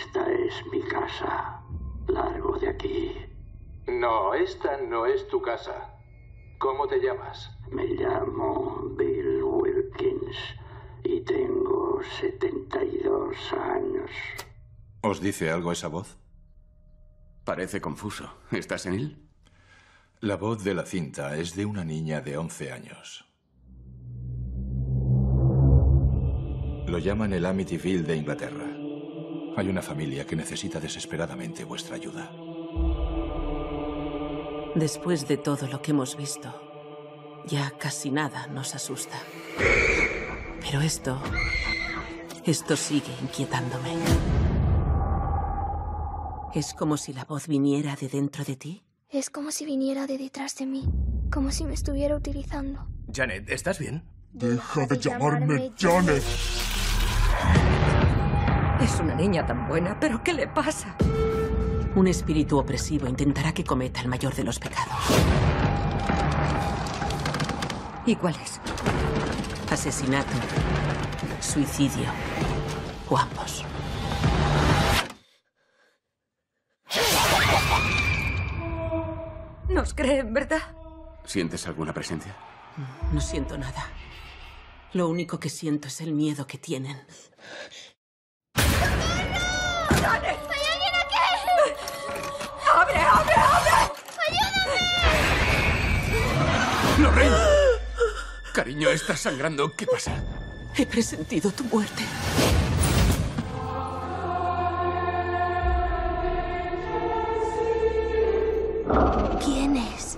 Esta es mi casa. Largo de aquí. No, esta no es tu casa. ¿Cómo te llamas? Me llamo Bill Wilkins y tengo 72 años. ¿Os dice algo esa voz? Parece confuso. ¿Estás senil? La voz de la cinta es de una niña de 11 años. Lo llaman el Amityville de Inglaterra. Hay una familia que necesita desesperadamente vuestra ayuda. Después de todo lo que hemos visto, ya casi nada nos asusta. Pero esto sigue inquietándome. ¿Es como si la voz viniera de dentro de ti? Es como si viniera de detrás de mí, como si me estuviera utilizando. Janet, ¿estás bien? Deja de llamarme Janet. Es una niña tan buena, pero ¿qué le pasa? Un espíritu opresivo intentará que cometa el mayor de los pecados. ¿Y cuál es? Asesinato, suicidio o ambos. ¿Nos creen, verdad? ¿Sientes alguna presencia? No siento nada. Lo único que siento es el miedo que tienen. ¡Janet! ¿Hay alguien aquí? ¡Abre, abre, abre! ¡Ayúdame! ¡Lorraine! Cariño, estás sangrando. ¿Qué pasa? He presentido tu muerte. ¿Quién es?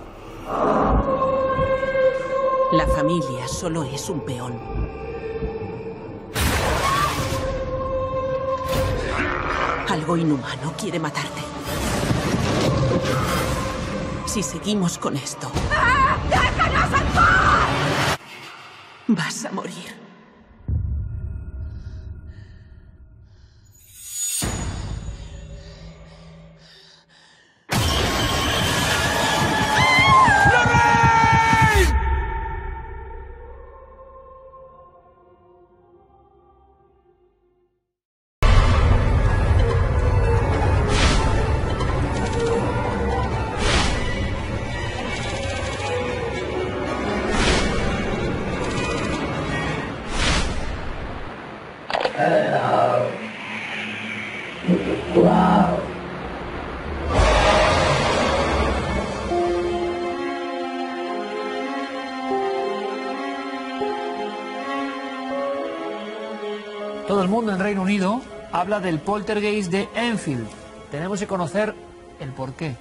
La familia solo es un peón. Algo inhumano quiere matarte. Si seguimos con esto... ¡Ah! ¡Déjanos en paz! Vas a morir. Todo el mundo en Reino Unido habla del poltergeist de Enfield. Tenemos que conocer el porqué.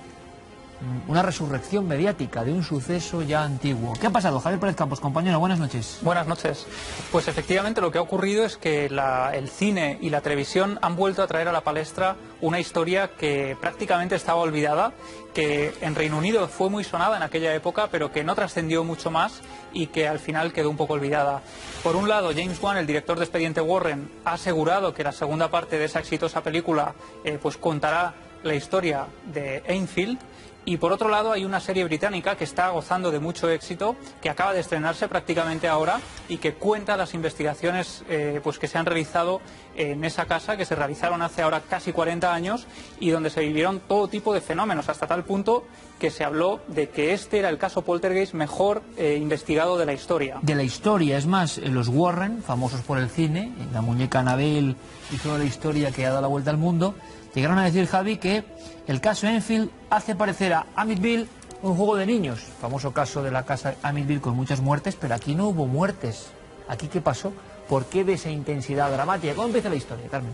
Una resurrección mediática de un suceso ya antiguo. ¿Qué ha pasado? Javier Pérez Campos, compañero, buenas noches. Buenas noches. Pues efectivamente lo que ha ocurrido es que el cine y la televisión han vuelto a traer a la palestra una historia que prácticamente estaba olvidada, que en Reino Unido fue muy sonada en aquella época, pero que no trascendió mucho más y que al final quedó un poco olvidada. Por un lado, James Wan, el director de Expediente Warren, ha asegurado que la segunda parte de esa exitosa película pues contará la historia de Enfield. Y por otro lado hay una serie británica que está gozando de mucho éxito, que acaba de estrenarse prácticamente ahora y que cuenta las investigaciones pues que se han realizado en esa casa, que se realizaron hace ahora casi 40 años y donde se vivieron todo tipo de fenómenos, hasta tal punto que se habló de que este era el caso poltergeist mejor investigado de la historia. De la historia, es más, los Warren, famosos por el cine, la muñeca Annabelle y toda la historia que ha dado la vuelta al mundo, llegaron a decir, Javi, que el caso Enfield hace parecer a Amityville un juego de niños. Famoso caso de la casa Amityville con muchas muertes, pero aquí no hubo muertes. ¿Aquí qué pasó? ¿Por qué de esa intensidad dramática? ¿Cómo empieza la historia, Carmen?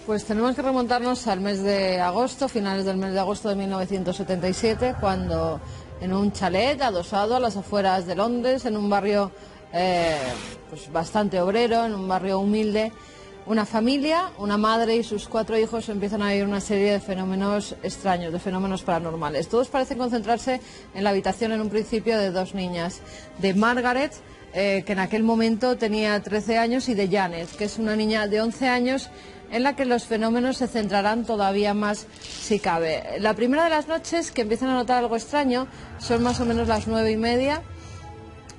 Pues tenemos que remontarnos al mes de agosto, finales del mes de agosto de 1977, cuando en un chalet adosado a las afueras de Londres, en un barrio pues bastante obrero, en un barrio humilde, una familia, una madre y sus 4 hijos empiezan a vivir una serie de fenómenos extraños, de fenómenos paranormales. Todos parecen concentrarse en la habitación en un principio de 2 niñas, de Margaret, que en aquel momento tenía 13 años, y de Janet, que es una niña de 11 años, en la que los fenómenos se centrarán todavía más si cabe. La primera de las noches que empiezan a notar algo extraño son más o menos las 9:30.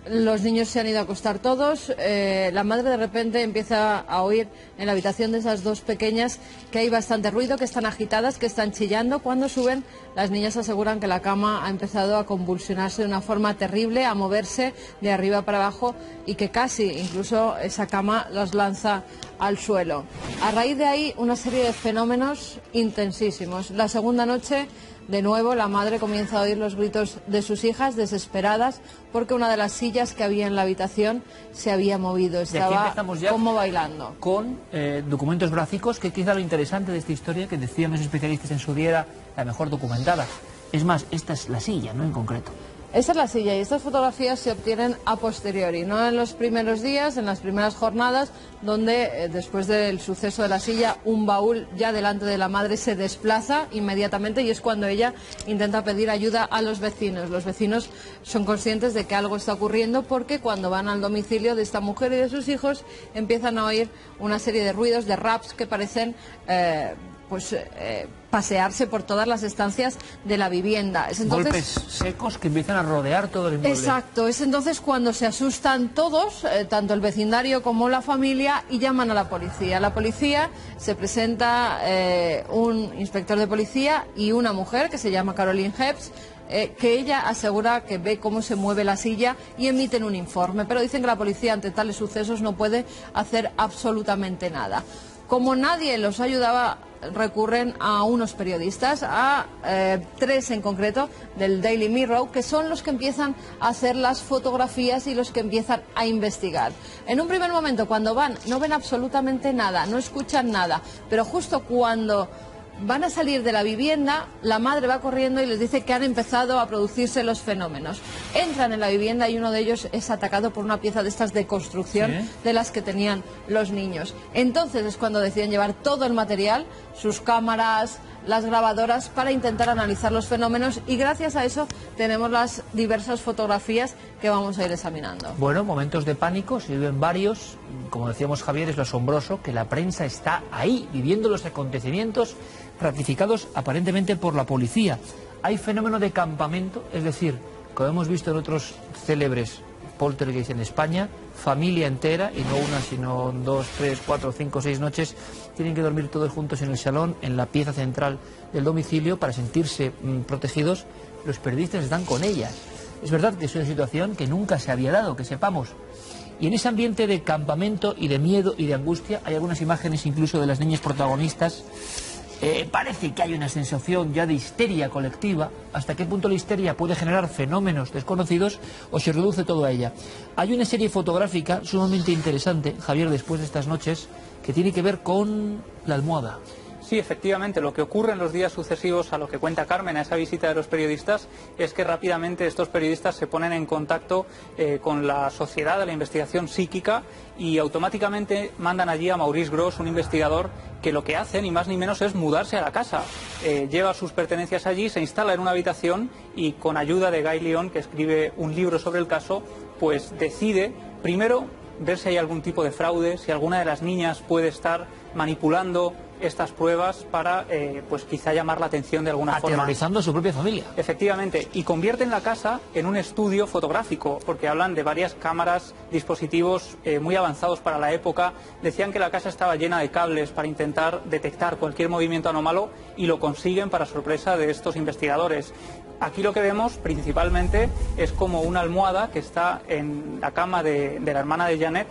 Los niños se han ido a acostar todos. La madre de repente empieza a oír en la habitación de esas dos pequeñas que hay bastante ruido, que están agitadas, que están chillando. Cuando suben, las niñas aseguran que la cama ha empezado a convulsionarse de una forma terrible, a moverse de arriba para abajo y que casi incluso esa cama las lanza al suelo. A raíz de ahí, una serie de fenómenos intensísimos. La segunda noche, de nuevo, la madre comienza a oír los gritos de sus hijas desesperadas porque una de las sillas que había en la habitación se había movido, estaba como bailando. Con documentos gráficos, que quizá lo interesante de esta historia, que decían los especialistas en su día, era la mejor documentada. Es más, esta es la silla, ¿no?, en concreto. Esta es la silla y estas fotografías se obtienen a posteriori, no en los primeros días, en las primeras jornadas, donde después del suceso de la silla, un baúl ya delante de la madre se desplaza inmediatamente y es cuando ella intenta pedir ayuda a los vecinos. Los vecinos son conscientes de que algo está ocurriendo porque cuando van al domicilio de esta mujer y de sus hijos empiezan a oír una serie de ruidos, de raps que parecen pasearse por todas las estancias de la vivienda. Es entonces... Golpes secos que empiezan a rodear todo el inmueble. Exacto, es entonces cuando se asustan todos, tanto el vecindario como la familia, y llaman a la policía. La policía se presenta un inspector de policía y una mujer que se llama Caroline Hepps, que ella asegura que ve cómo se mueve la silla y emiten un informe, pero dicen que la policía ante tales sucesos no puede hacer absolutamente nada. Como nadie los ayudaba, recurren a unos periodistas, a 3 en concreto, del Daily Mirror, que son los que empiezan a hacer las fotografías y los que empiezan a investigar. En un primer momento, cuando van, no ven absolutamente nada, no escuchan nada, pero justo cuando van a salir de la vivienda, la madre va corriendo y les dice que han empezado a producirse los fenómenos. Entran en la vivienda y uno de ellos es atacado por una pieza de estas de construcción, ¿sí?, de las que tenían los niños. Entonces es cuando deciden llevar todo el material, sus cámaras, las grabadoras, para intentar analizar los fenómenos, y gracias a eso tenemos las diversas fotografías que vamos a ir examinando. Bueno, momentos de pánico, se viven varios. Como decíamos, Javier, es lo asombroso que la prensa está ahí, viviendo los acontecimientos ratificados aparentemente por la policía. Hay fenómeno de campamento, es decir, como hemos visto en otros célebres poltergeist en España, familia entera, y no una, sino 2, 3, 4, 5, 6 noches, tienen que dormir todos juntos en el salón, en la pieza central del domicilio, para sentirse protegidos. Los periodistas están con ellas. Es verdad que es una situación que nunca se había dado, que sepamos. Y en ese ambiente de campamento y de miedo y de angustia, hay algunas imágenes incluso de las niñas protagonistas. Parece que hay una sensación ya de histeria colectiva. ¿Hasta qué punto la histeria puede generar fenómenos desconocidos o se reduce todo a ella? Hay una serie fotográfica sumamente interesante, Javier, después de estas noches, que tiene que ver con la almohada. Sí, efectivamente, lo que ocurre en los días sucesivos a lo que cuenta Carmen, a esa visita de los periodistas, es que rápidamente estos periodistas se ponen en contacto con la Sociedad de la Investigación Psíquica y automáticamente mandan allí a Maurice Gross, un investigador, que lo que hace ni más ni menos es mudarse a la casa. Lleva sus pertenencias allí, se instala en una habitación y, con ayuda de Guy Lyon, que escribe un libro sobre el caso, pues decide primero ver si hay algún tipo de fraude, si alguna de las niñas puede estar manipulando estas pruebas para, pues quizá llamar la atención de alguna forma. Aterrorizando a su propia familia. Efectivamente, y convierten la casa en un estudio fotográfico, porque hablan de varias cámaras, dispositivos muy avanzados para la época. Decían que la casa estaba llena de cables para intentar detectar cualquier movimiento anómalo, y lo consiguen para sorpresa de estos investigadores. Aquí lo que vemos principalmente es como una almohada que está en la cama de la hermana de Janet,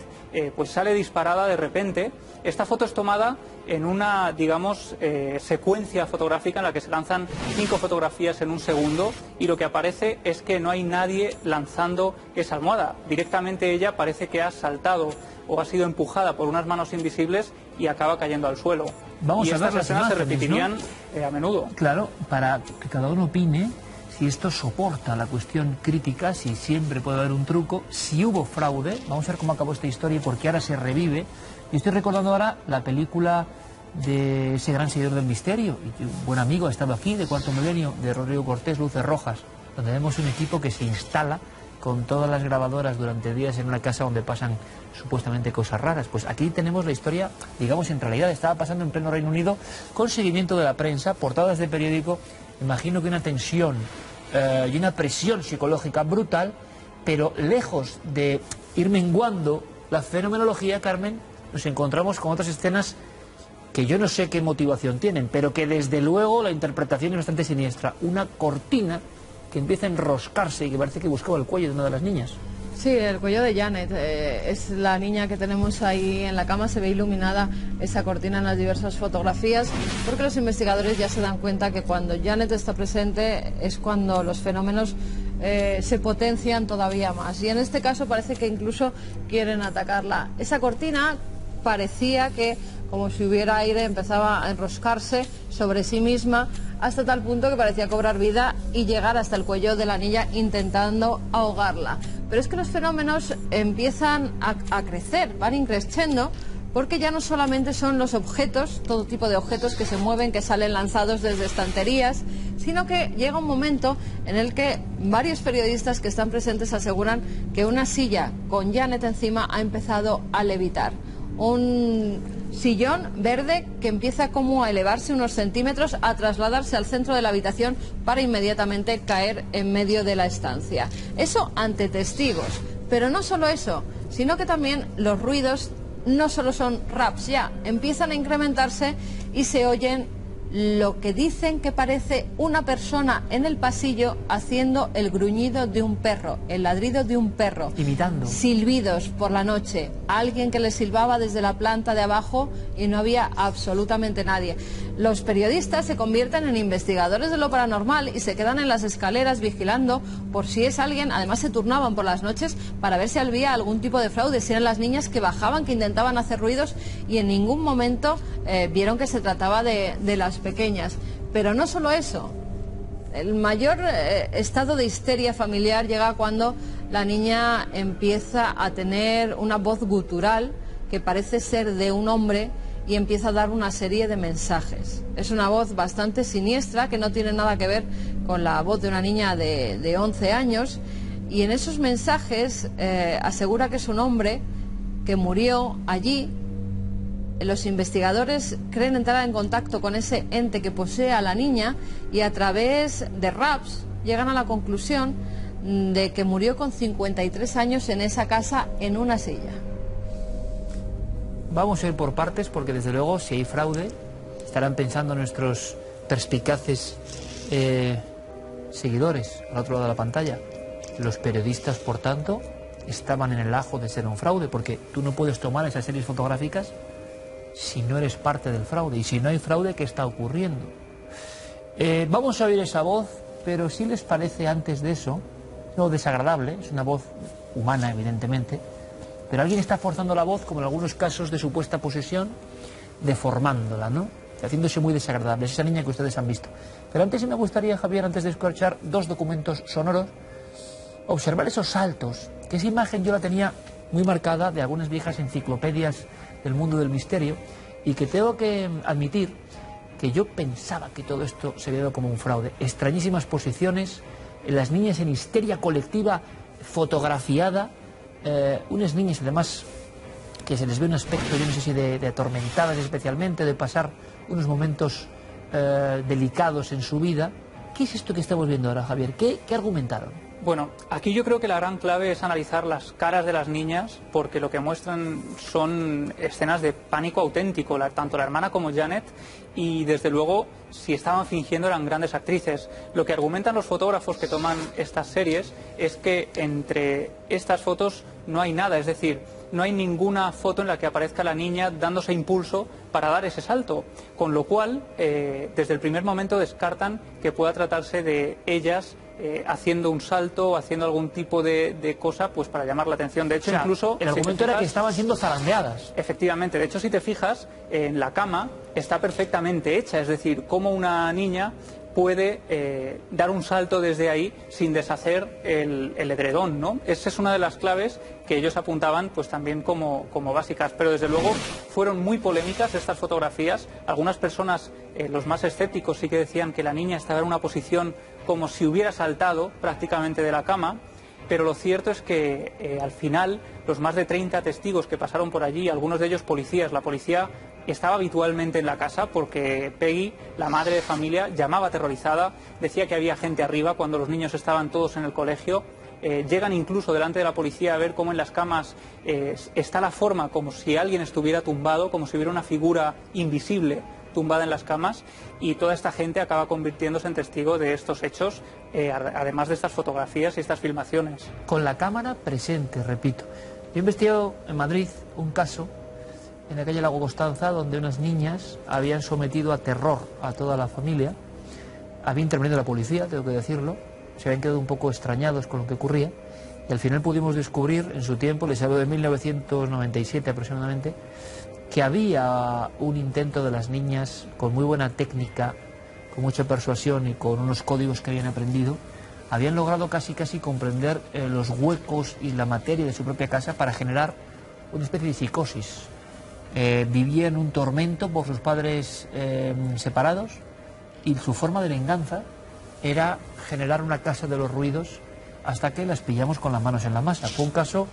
pues sale disparada de repente. Esta foto es tomada en una, digamos, secuencia fotográfica en la que se lanzan 5 fotografías en un segundo, y lo que aparece es que no hay nadie lanzando esa almohada. Directamente ella parece que ha saltado o ha sido empujada por unas manos invisibles y acaba cayendo al suelo. Vamos y a ver estas las escenas imágenes, se repetirían, ¿no?, a menudo. Claro, para que cada uno opine si esto soporta la cuestión crítica, si siempre puede haber un truco, si hubo fraude. Vamos a ver cómo acabó esta historia y por qué ahora se revive. Y estoy recordando ahora la película de ese gran seguidor del misterio, y un buen amigo ha estado aquí, de Cuarto Milenio, de Rodrigo Cortés, Luces Rojas, donde vemos un equipo que se instala con todas las grabadoras durante días en una casa donde pasan supuestamente cosas raras. Pues aquí tenemos la historia, digamos, en realidad estaba pasando en pleno Reino Unido, con seguimiento de la prensa, portadas de periódico. Imagino que una tensión y una presión psicológica brutal, pero lejos de ir menguando la fenomenología, Carmen, nos encontramos con otras escenas que yo no sé qué motivación tienen, pero que desde luego la interpretación es bastante siniestra. Una cortina que empieza a enroscarse y que parece que buscaba el cuello de una de las niñas. Sí, el cuello de Janet, es la niña que tenemos ahí en la cama, se ve iluminada esa cortina en las diversas fotografías, porque los investigadores ya se dan cuenta que cuando Janet está presente es cuando los fenómenos se potencian todavía más, y en este caso parece que incluso quieren atacarla. Esa cortina parecía que, como si hubiera aire, empezaba a enroscarse sobre sí misma hasta tal punto que parecía cobrar vida y llegar hasta el cuello de la niña intentando ahogarla. Pero es que los fenómenos empiezan a crecer, van increciendo, porque ya no solamente son los objetos, todo tipo de objetos que se mueven, que salen lanzados desde estanterías, sino que llega un momento en el que varios periodistas que están presentes aseguran que una silla con Janet encima ha empezado a levitar. Un sillón verde que empieza como a elevarse unos centímetros, a trasladarse al centro de la habitación para inmediatamente caer en medio de la estancia. Eso ante testigos, pero no solo eso, sino que también los ruidos no solo son raps, ya empiezan a incrementarse y se oyen lo que dicen que parece una persona en el pasillo haciendo el gruñido de un perro, el ladrido de un perro. Imitando. Silbidos por la noche, alguien que le silbaba desde la planta de abajo y no había absolutamente nadie. Los periodistas se convierten en investigadores de lo paranormal y se quedan en las escaleras vigilando por si es alguien. Además se turnaban por las noches para ver si había algún tipo de fraude, si eran las niñas que bajaban, que intentaban hacer ruidos, y en ningún momento vieron que se trataba de las pequeñas. Pero no solo eso, el mayor estado de histeria familiar llega cuando la niña empieza a tener una voz gutural que parece ser de un hombre y empieza a dar una serie de mensajes. Es una voz bastante siniestra que no tiene nada que ver con la voz de una niña de 11 años, y en esos mensajes asegura que es un hombre que murió allí. Los investigadores creen entrar en contacto con ese ente que posee a la niña y a través de raps llegan a la conclusión de que murió con 53 años en esa casa en una silla. Vamos a ir por partes porque desde luego si hay fraude estarán pensando nuestros perspicaces seguidores al otro lado de la pantalla. Los periodistas, por tanto, estaban en el ajo de ser un fraude, porque tú no puedes tomar esas series fotográficas si no eres parte del fraude, y si no hay fraude, ¿qué está ocurriendo? Vamos a oír esa voz, pero si les parece antes de eso, no desagradable, es una voz humana evidentemente, pero alguien está forzando la voz, como en algunos casos de supuesta posesión, deformándola, ¿no? Haciéndose muy desagradable, es esa niña que ustedes han visto. Pero antes sí me gustaría, Javier, antes de escuchar dos documentos sonoros, observar esos saltos, que esa imagen yo la tenía muy marcada de algunas viejas enciclopedias del mundo del misterio, y que tengo que admitir que yo pensaba que todo esto se veía como un fraude. Extrañísimas posiciones, las niñas en histeria colectiva fotografiada, unas niñas además que se les ve un aspecto, yo no sé si de atormentadas especialmente, de pasar unos momentos delicados en su vida. ¿Qué es esto que estamos viendo ahora, Javier? ¿Qué argumentaron? Bueno, aquí yo creo que la gran clave es analizar las caras de las niñas, porque lo que muestran son escenas de pánico auténtico, tanto la hermana como Janet, y desde luego, si estaban fingiendo, eran grandes actrices. Lo que argumentan los fotógrafos que toman estas series es que entre estas fotos no hay nada, es decir, no hay ninguna foto en la que aparezca la niña dándose impulso para dar ese salto, con lo cual, desde el primer momento descartan que pueda tratarse de ellas haciendo un salto, haciendo algún tipo de cosa pues para llamar la atención. De hecho, o sea, incluso el argumento era que estaban siendo zarandeadas. Efectivamente, de hecho, si te fijas, en la cama está perfectamente hecha, es decir, cómo una niña puede dar un salto desde ahí sin deshacer el edredón, ¿no? Esa es una de las claves que ellos apuntaban pues también como básicas, pero desde luego fueron muy polémicas estas fotografías. Algunas personas, los más escépticos, sí que decían que la niña estaba en una posición como si hubiera saltado prácticamente de la cama, pero lo cierto es que al final los más de 30 testigos que pasaron por allí, algunos de ellos policías, la policía estaba habitualmente en la casa porque Peggy, la madre de familia, llamaba aterrorizada, decía que había gente arriba cuando los niños estaban todos en el colegio, llegan incluso delante de la policía a ver cómo en las camas está la forma como si alguien estuviera tumbado, como si hubiera una figura invisible tumbada en las camas, y toda esta gente acaba convirtiéndose en testigo de estos hechos, además de estas fotografías y estas filmaciones. Con la cámara presente, repito. Yo he investigado en Madrid un caso en la calle Lago Constanza, donde unas niñas habían sometido a terror a toda la familia. Había intervenido la policía, tengo que decirlo. Se habían quedado un poco extrañados con lo que ocurría, y al final pudimos descubrir, en su tiempo, les hablo de 1997 aproximadamente, que había un intento de las niñas, con muy buena técnica, con mucha persuasión y con unos códigos que habían aprendido, habían logrado casi comprender los huecos y la materia de su propia casa para generar una especie de psicosis. Vivían un tormento por sus padres separados, y su forma de venganza era generar una casa de los ruidos hasta que las pillamos con las manos en la masa. Fue un caso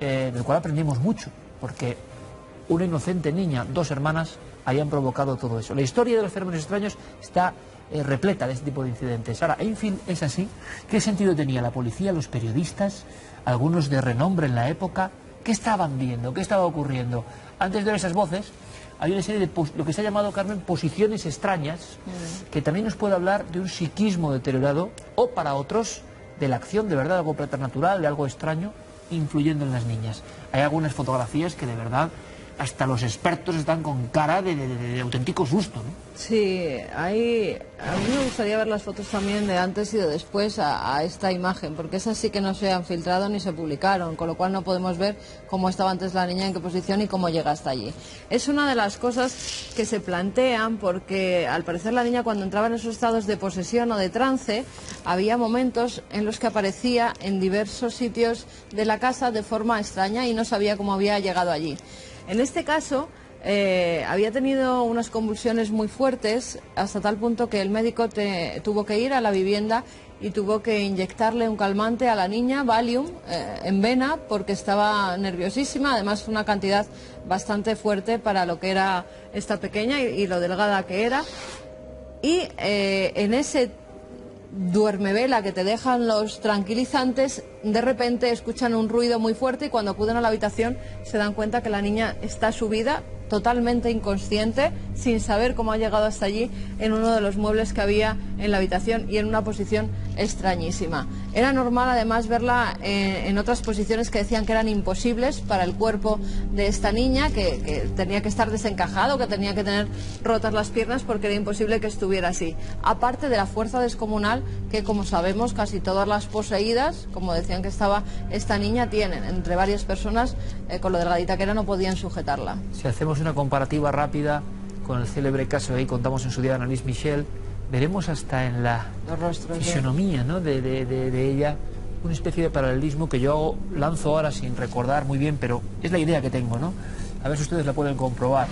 del cual aprendimos mucho, porque una inocente niña, 2 hermanas, habían provocado todo eso. La historia de los fenómenos extraños está repleta de este tipo de incidentes. Ahora, Enfield es así. ¿Qué sentido tenía la policía, los periodistas, algunos de renombre en la época? ¿Qué estaban viendo? ¿Qué estaba ocurriendo? Antes de ver esas voces, hay una serie de lo que se ha llamado, Carmen, posiciones extrañas, que también nos puede hablar de un psiquismo deteriorado, o para otros, de la acción de verdad, algo preternatural, de algo extraño, influyendo en las niñas. Hay algunas fotografías que de verdad hasta los expertos están con cara de auténtico susto, ¿no? Sí, a mí me gustaría ver las fotos también de antes y de después a esta imagen, porque esas sí que no se han filtrado ni se publicaron, con lo cual no podemos ver cómo estaba antes la niña, en qué posición y cómo llega hasta allí. Es una de las cosas que se plantean, porque al parecer la niña, cuando entraba en esos estados de posesión o de trance, había momentos en los que aparecía en diversos sitios de la casa de forma extraña y no sabía cómo había llegado allí. En este caso, había tenido unas convulsiones muy fuertes, hasta tal punto que el médico tuvo que ir a la vivienda y tuvo que inyectarle un calmante a la niña, Valium, en vena, porque estaba nerviosísima. Además, fue una cantidad bastante fuerte para lo que era esta pequeña y lo delgada que era. Y en ese duermevela que te dejan los tranquilizantes, de repente escuchan un ruido muy fuerte, y cuando acuden a la habitación se dan cuenta que la niña está subida, totalmente inconsciente, sin saber cómo ha llegado hasta allí, en uno de los muebles que había en la habitación y en una posición extrañísima. Era normal además verla en otras posiciones que decían que eran imposibles para el cuerpo de esta niña, que tenía que estar desencajado, que tenía que tener rotas las piernas, porque era imposible que estuviera así. Aparte de la fuerza descomunal que, como sabemos, casi todas las poseídas, como decían que estaba esta niña, tienen. Entre varias personas, con lo delgadita que era, no podían sujetarla. Si hacemos una comparativa rápida con el célebre caso, ahí contamos en su día de Annalise Michel, veremos hasta en la fisonomía, ¿no?, de ella una especie de paralelismo que yo lanzo ahora sin recordar muy bien, pero es la idea que tengo, ¿no? A ver si ustedes la pueden comprobar.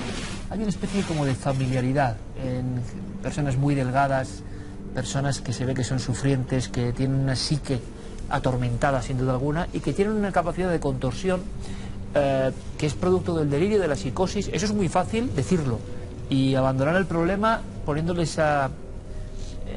Hay una especie como de familiaridad en personas muy delgadas, personas que se ve que son sufrientes, que tienen una psique atormentada sin duda alguna, y que tienen una capacidad de contorsión que es producto del delirio, de la psicosis. Eso es muy fácil decirlo y abandonar el problema poniéndole esa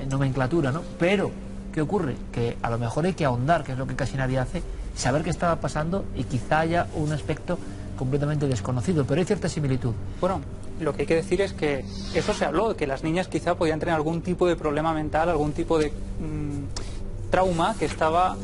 nomenclatura, ¿no? Pero, ¿qué ocurre? Que a lo mejor hay que ahondar, que es lo que casi nadie hace, saber qué estaba pasando, y quizá haya un aspecto completamente desconocido, pero hay cierta similitud. Bueno, lo que hay que decir es que eso se habló, que las niñas quizá podían tener algún tipo de problema mental, algún tipo de trauma que estaba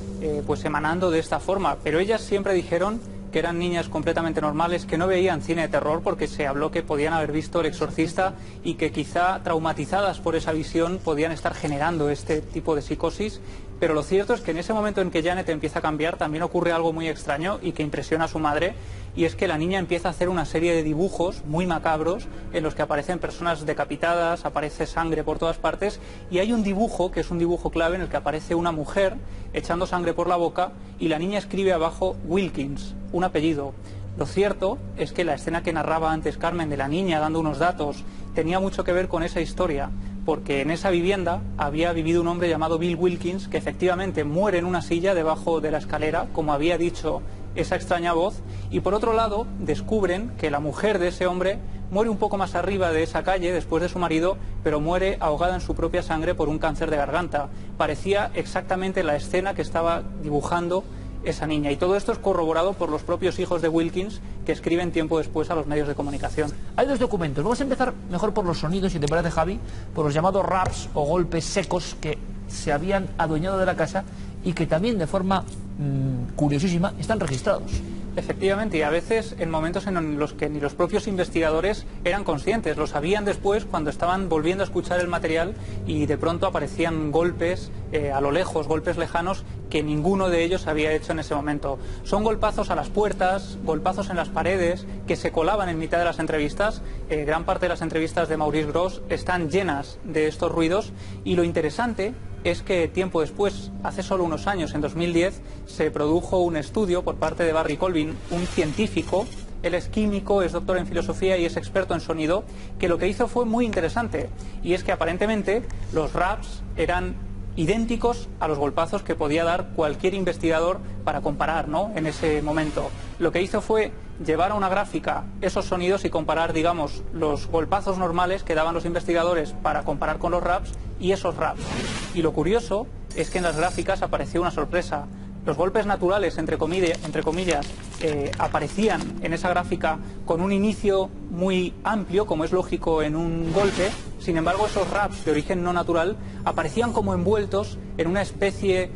pues emanando de esta forma, pero ellas siempre dijeron que eran niñas completamente normales, que no veían cine de terror, porque se habló que podían haber visto El Exorcista y que quizá traumatizadas por esa visión podían estar generando este tipo de psicosis. Pero lo cierto es que en ese momento en que Janet empieza a cambiar, también ocurre algo muy extraño y que impresiona a su madre, y es que la niña empieza a hacer una serie de dibujos muy macabros en los que aparecen personas decapitadas, aparece sangre por todas partes, y hay un dibujo que es un dibujo clave en el que aparece una mujer echando sangre por la boca, y la niña escribe abajo Wilkins, un apellido. Lo cierto es que la escena que narraba antes Carmen de la niña dando unos datos tenía mucho que ver con esa historia, porque en esa vivienda había vivido un hombre llamado Bill Wilkins, que efectivamente muere en una silla debajo de la escalera, como había dicho esa extraña voz, y por otro lado descubren que la mujer de ese hombre muere un poco más arriba de esa calle después de su marido, pero muere ahogada en su propia sangre por un cáncer de garganta. Parecía exactamente la escena que estaba dibujando esa niña, y todo esto es corroborado por los propios hijos de Wilkins, que escriben tiempo después a los medios de comunicación. Hay dos documentos. Vamos a empezar mejor por los sonidos, si te parece, Javi, por los llamados raps o golpes secos que se habían adueñado de la casa y que también de forma curiosísima están registrados. Efectivamente, y a veces en momentos en los que ni los propios investigadores eran conscientes, lo sabían después cuando estaban volviendo a escuchar el material y de pronto aparecían golpes a lo lejos, golpes lejanos que ninguno de ellos había hecho en ese momento. Son golpazos a las puertas, golpazos en las paredes que se colaban en mitad de las entrevistas. Gran parte de las entrevistas de Maurice Grosse están llenas de estos ruidos, y lo interesante es que tiempo después, hace solo unos años, en 2010, se produjo un estudio por parte de Barry Colvin, un científico. Él es químico, es doctor en filosofía y es experto en sonido, que lo que hizo fue muy interesante, y es que aparentemente los raps eran idénticos a los golpazos que podía dar cualquier investigador para comparar, ¿no?, en ese momento. Lo que hizo fue llevar a una gráfica esos sonidos y comparar, digamos, los golpazos normales que daban los investigadores para comparar con los raps y esos raps. Y lo curioso es que en las gráficas apareció una sorpresa. Los golpes naturales, entre comillas, aparecían en esa gráfica con un inicio muy amplio, como es lógico en un golpe. Sin embargo, esos raps de origen no natural aparecían como envueltos en una especie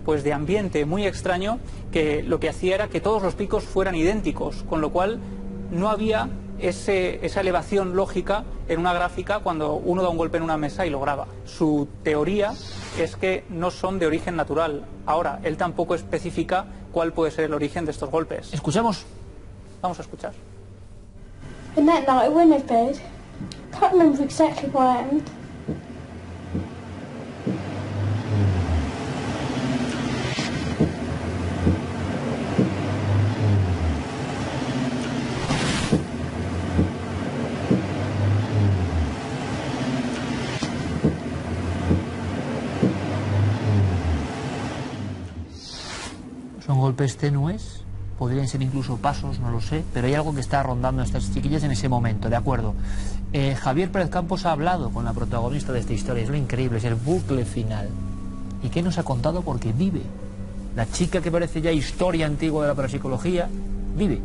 pues de ambiente muy extraño, que lo que hacía era que todos los picos fueran idénticos, con lo cual no había esa elevación lógica en una gráfica cuando uno da un golpe en una mesa y lo graba. Su teoría es que no son de origen natural. Ahora, él tampoco especifica cuál puede ser el origen de estos golpes. ¿Escuchamos? Vamos a escuchar. In that night at Winnipeg, can't remember exactly what happened. Son golpes tenues, podrían ser incluso pasos, no lo sé, pero hay algo que está rondando a estas chiquillas en ese momento, ¿de acuerdo? Javier Pérez Campos ha hablado con la protagonista de esta historia, es lo increíble, es el bucle final. ¿Y qué nos ha contado? Porque vive. La chica que parece ya historia antigua de la parapsicología, vive.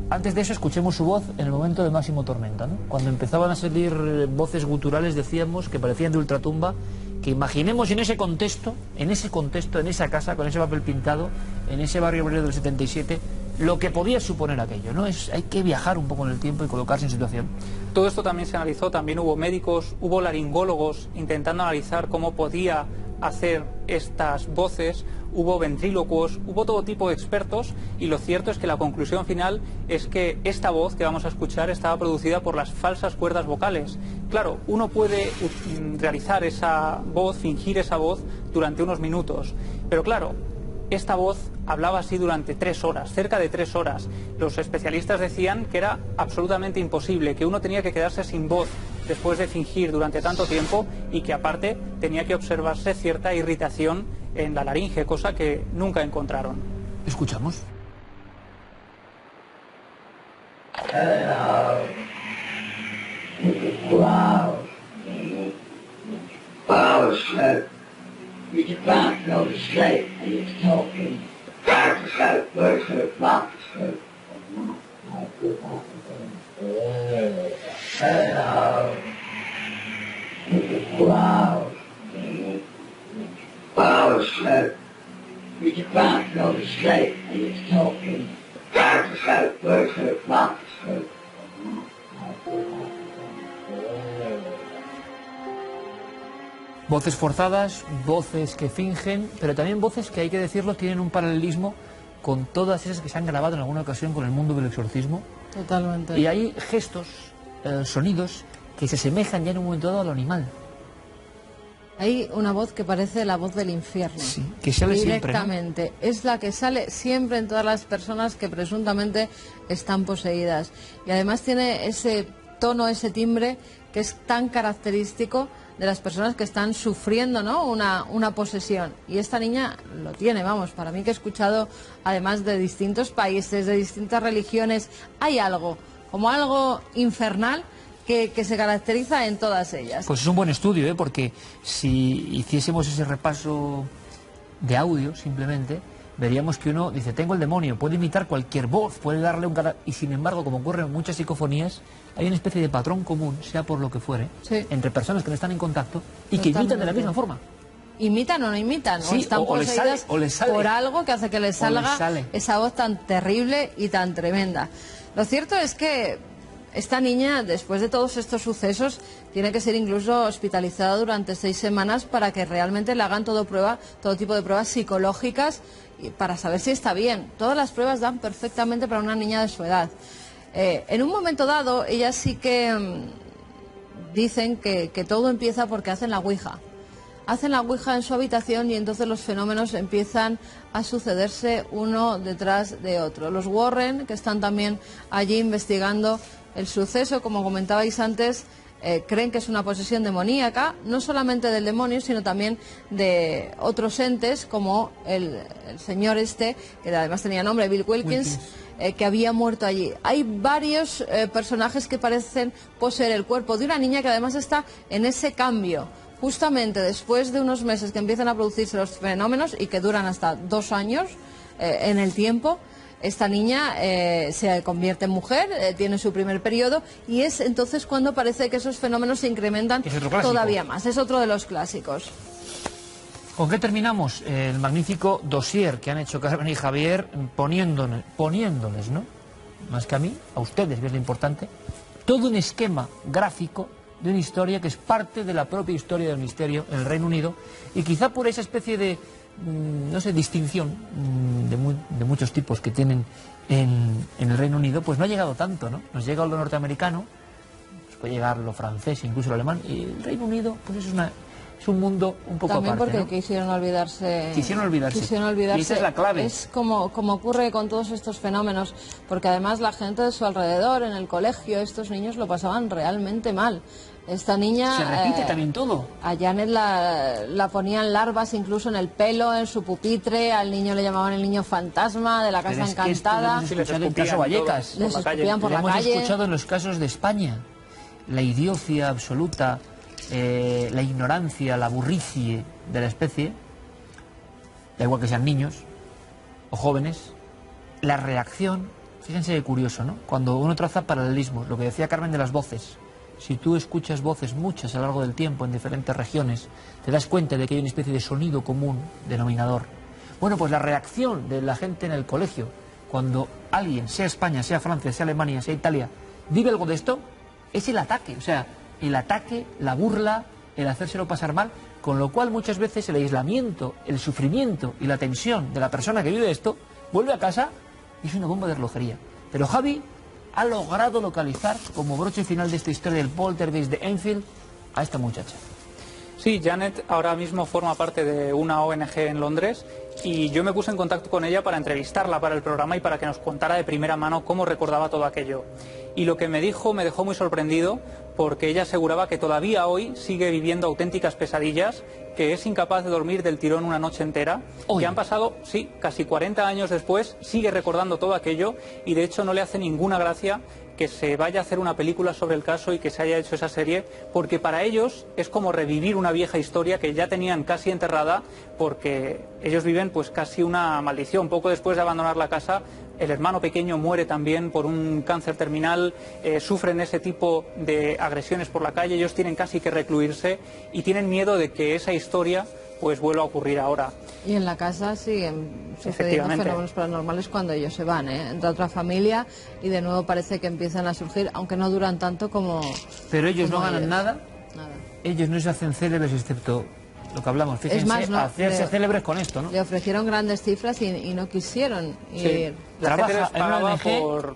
Antes de eso, escuchemos su voz en el momento de máximo tormenta, ¿no? Cuando empezaban a salir voces guturales, decíamos, que parecían de ultratumba, que imaginemos en ese contexto, en esa casa, con ese papel pintado, en ese barrio obrero del 77, lo que podía suponer aquello, ¿no? Hay que viajar un poco en el tiempo y colocarse en situación. Todo esto también se analizó, también hubo médicos, hubo laringólogos intentando analizar cómo podía hacer estas voces, hubo ventrílocuos, hubo todo tipo de expertos, y lo cierto es que la conclusión final es que esta voz que vamos a escuchar estaba producida por las falsas cuerdas vocales. Claro, uno puede realizar esa voz, fingir esa voz durante unos minutos, pero claro, esta voz hablaba así durante 3 horas, cerca de 3 horas. Los especialistas decían que era absolutamente imposible, que uno tenía que quedarse sin voz después de fingir durante tanto tiempo, y que aparte tenía que observarse cierta irritación en la laringe, cosa que nunca encontraron. ¿Escuchamos? Wow. You just bouncing over the slate and you're talking. Back to slope, first slope, back to slope. Hello. Wow. Power slope. You just bouncing over the slate and you're talking. Back to slope, first slope, back to slope. Voces forzadas, voces que fingen, pero también voces que, hay que decirlo, tienen un paralelismo con todas esas que se han grabado en alguna ocasión con el mundo del exorcismo. Totalmente. Y hay gestos, sonidos, que se asemejan ya en un momento dado a lo animal. Hay una voz que parece la voz del infierno. Sí, que sale directamente. Siempre, ¿no? Es la que sale siempre en todas las personas que presuntamente están poseídas. Y además tiene ese tono, ese timbre que es tan característico de las personas que están sufriendo, ¿no?, una posesión. Y esta niña lo tiene, vamos, para mí, que he escuchado, además de distintos países, de distintas religiones, hay algo como algo infernal que se caracteriza en todas ellas. Pues es un buen estudio, porque si hiciésemos ese repaso de audio simplemente, veríamos que uno dice, tengo el demonio, puede imitar cualquier voz, puede darle un carácter, y sin embargo, como ocurre en muchas psicofonías, hay una especie de patrón común, sea por lo que fuere, entre personas que no están en contacto y que imitan de la misma forma. ¿Imitan o no imitan? Sí, o están poseídas les sale. por algo que hace que les salga esa voz tan terrible y tan tremenda. Lo cierto es que esta niña, después de todos estos sucesos, tiene que ser incluso hospitalizada durante 6 semanas para que realmente le hagan todo tipo de pruebas psicológicas para saber si está bien. Todas las pruebas dan perfectamente para una niña de su edad. En un momento dado, ellas sí que dicen que todo empieza porque hacen la ouija. Hacen la ouija en su habitación y entonces los fenómenos empiezan a sucederse uno detrás de otro. Los Warren, que están también allí investigando el suceso, como comentabais antes, creen que es una posesión demoníaca, no solamente del demonio, sino también de otros entes, como el señor este, que además tenía nombre, Bill Wilkins, que había muerto allí. Hay varios personajes que parecen poseer el cuerpo de una niña que además está en ese cambio. Justamente después de unos meses que empiezan a producirse los fenómenos y que duran hasta 2 años en el tiempo, esta niña se convierte en mujer, tiene su primer periodo y es entonces cuando parece que esos fenómenos se incrementan todavía más. Es otro de los clásicos. ¿Con qué terminamos? El magnífico dossier que han hecho Carmen y Javier poniéndoles, ¿no? Más que a mí, a ustedes, que es lo importante, todo un esquema gráfico de una historia que es parte de la propia historia del misterio en el Reino Unido y quizá por esa especie de, no sé, distinción de muchos tipos que tienen en el Reino Unido, pues no ha llegado tanto, ¿no? Nos llega lo norteamericano, nos puede llegar lo francés, incluso lo alemán, y el Reino Unido pues es un mundo un poco también aparte, porque ¿no? Quisieron olvidarse. Y esa es la clave. Es como ocurre con todos estos fenómenos, porque además la gente de su alrededor, en el colegio, estos niños lo pasaban realmente mal. Esta niña... Se repite también todo. A Janet la ponían larvas incluso en el pelo, en su pupitre, al niño le llamaban el niño fantasma de la casa encantada. Lo hemos escuchado en el caso Vallecas. Les escupían por la calle. Lo hemos escuchado en los casos de España. La idiocia absoluta, la ignorancia, la burricie de la especie, da igual que sean niños o jóvenes, la reacción, fíjense qué curioso, ¿no? Cuando uno traza paralelismos, lo que decía Carmen de las voces, si tú escuchas voces muchas a lo largo del tiempo en diferentes regiones, te das cuenta de que hay una especie de sonido común, denominador. Bueno, pues la reacción de la gente en el colegio, cuando alguien, sea España, sea Francia, sea Alemania, sea Italia, vive algo de esto, es el ataque, o sea, el ataque, la burla, el hacérselo pasar mal, con lo cual muchas veces el aislamiento, el sufrimiento y la tensión de la persona que vive esto, vuelve a casa y es una bomba de relojería. Pero Javi ha logrado localizar como broche final de esta historia del poltergeist de Enfield a esta muchacha. Sí, Janet ahora mismo forma parte de una ONG en Londres y yo me puse en contacto con ella para entrevistarla para el programa y para que nos contara de primera mano cómo recordaba todo aquello. Y lo que me dijo me dejó muy sorprendido porque ella aseguraba que todavía hoy sigue viviendo auténticas pesadillas, que es incapaz de dormir del tirón una noche entera, que han pasado, sí, casi 40 años después, sigue recordando todo aquello y de hecho no le hace ninguna gracia que se vaya a hacer una película sobre el caso y que se haya hecho esa serie, porque para ellos es como revivir una vieja historia que ya tenían casi enterrada, porque ellos viven pues casi una maldición. Poco después de abandonar la casa, el hermano pequeño muere también por un cáncer terminal, sufren ese tipo de agresiones por la calle, ellos tienen casi que recluirse y tienen miedo de que esa historia pues vuelva a ocurrir ahora. Y en la casa siguen sucediendo fenómenos paranormales cuando ellos se van, entra otra familia y de nuevo parece que empiezan a surgir, aunque no duran tanto como... Pero ellos no ganan nada, ellos no se hacen célebres excepto lo que hablamos, fíjense, es más, hacerse célebres con esto, ¿no? Le ofrecieron grandes cifras y no quisieron ir. La gente les pagaba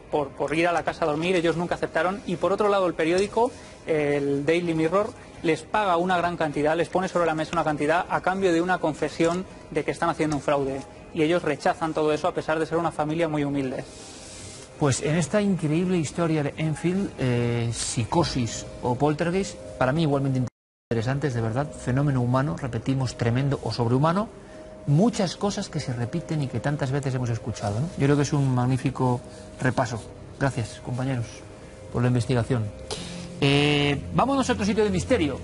por ir a la casa a dormir, ellos nunca aceptaron. Y por otro lado, el periódico, el Daily Mirror, les paga una gran cantidad, les pone sobre la mesa una cantidad a cambio de una confesión de que están haciendo un fraude. Y ellos rechazan todo eso a pesar de ser una familia muy humilde. Pues en esta increíble historia de Enfield, psicosis o poltergeist, para mí igualmente interesantes, de verdad, fenómeno humano, repetimos, tremendo o sobrehumano, muchas cosas que se repiten y que tantas veces hemos escuchado, ¿no? Yo creo que es un magnífico repaso. Gracias, compañeros. por la investigación. Vámonos a otro sitio de misterio.